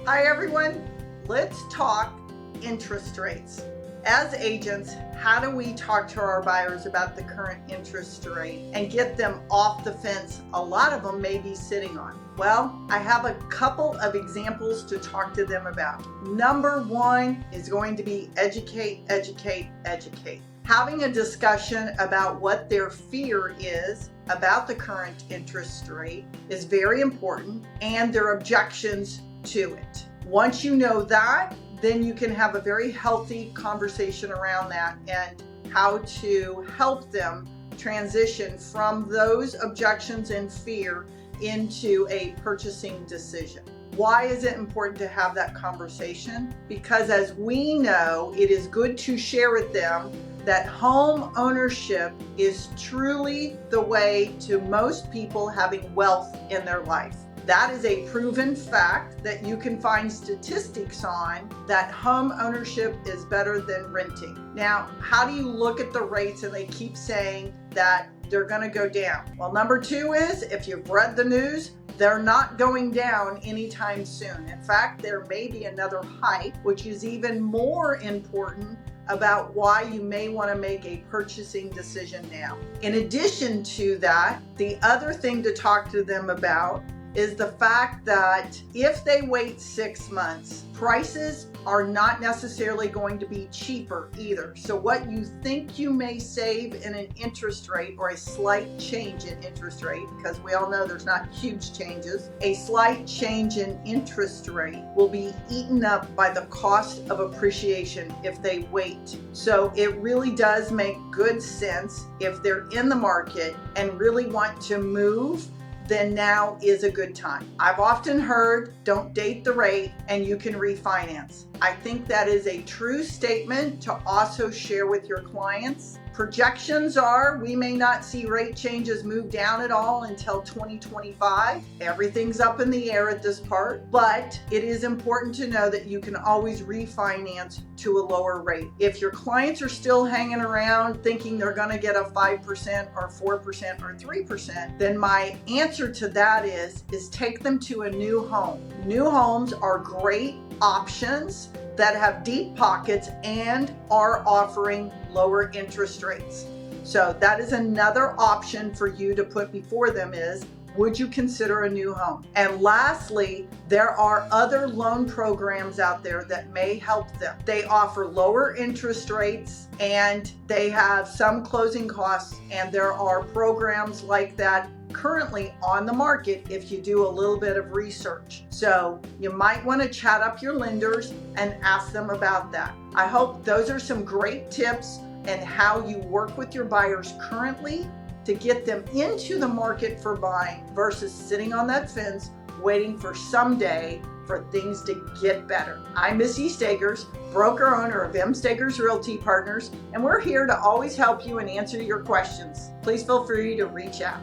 Hi everyone, let's talk interest rates. As agents, how do we talk to our buyers about the current interest rate and get them off the fence a lot of them may be sitting on? Well, I have a couple of examples to talk to them about. Number one is going to be educate, educate, educate. Having a discussion about what their fear is about the current interest rate is very important, and their objections to it. Once you know that, then you can have a very healthy conversation around that and how to help them transition from those objections and fear into a purchasing decision. Why is it important to have that conversation? Because as we know, it is good to share with them that home ownership is truly the way to most people having wealth in their life. That is a proven fact that you can find statistics on, that home ownership is better than renting. Now, how do you look at the rates and they keep saying that they're going to go down? Well, number two is, if you've read the news, they're not going down anytime soon. In fact, there may be another hike, which is even more important about why you may want to make a purchasing decision now. In addition to that, the other thing to talk to them about is the fact that if they wait 6 months, prices are not necessarily going to be cheaper either. So what you think you may save in an interest rate, or a slight change in interest rate, because we all know there's not huge changes, a slight change in interest rate will be eaten up by the cost of appreciation if they wait. So it really does make good sense if they're in the market and really want to move, then now is a good time. I've often heard, don't date the rate and you can refinance. I think that is a true statement to also share with your clients. Projections are we may not see rate changes move down at all until 2025. Everything's up in the air at this part, but it is important to know that you can always refinance to a lower rate. If your clients are still hanging around thinking they're going to get a 5% or 4% or 3%, then my answer to that is take them to a new home. New homes are great options that have deep pockets and are offering lower interest rates. So that is another option for you to put before them is, would you consider a new home? And lastly, there are other loan programs out there that may help them. They offer lower interest rates and they have some closing costs, and there are programs like that currently on the market if you do a little bit of research. So you might want to chat up your lenders and ask them about that. I hope those are some great tips and how you work with your buyers currently to get them into the market for buying versus sitting on that fence waiting for someday for things to get better. I'm Miss E. Stegers, broker owner of M. Stegers Realty Partners, and we're here to always help you and answer your questions. Please feel free to reach out.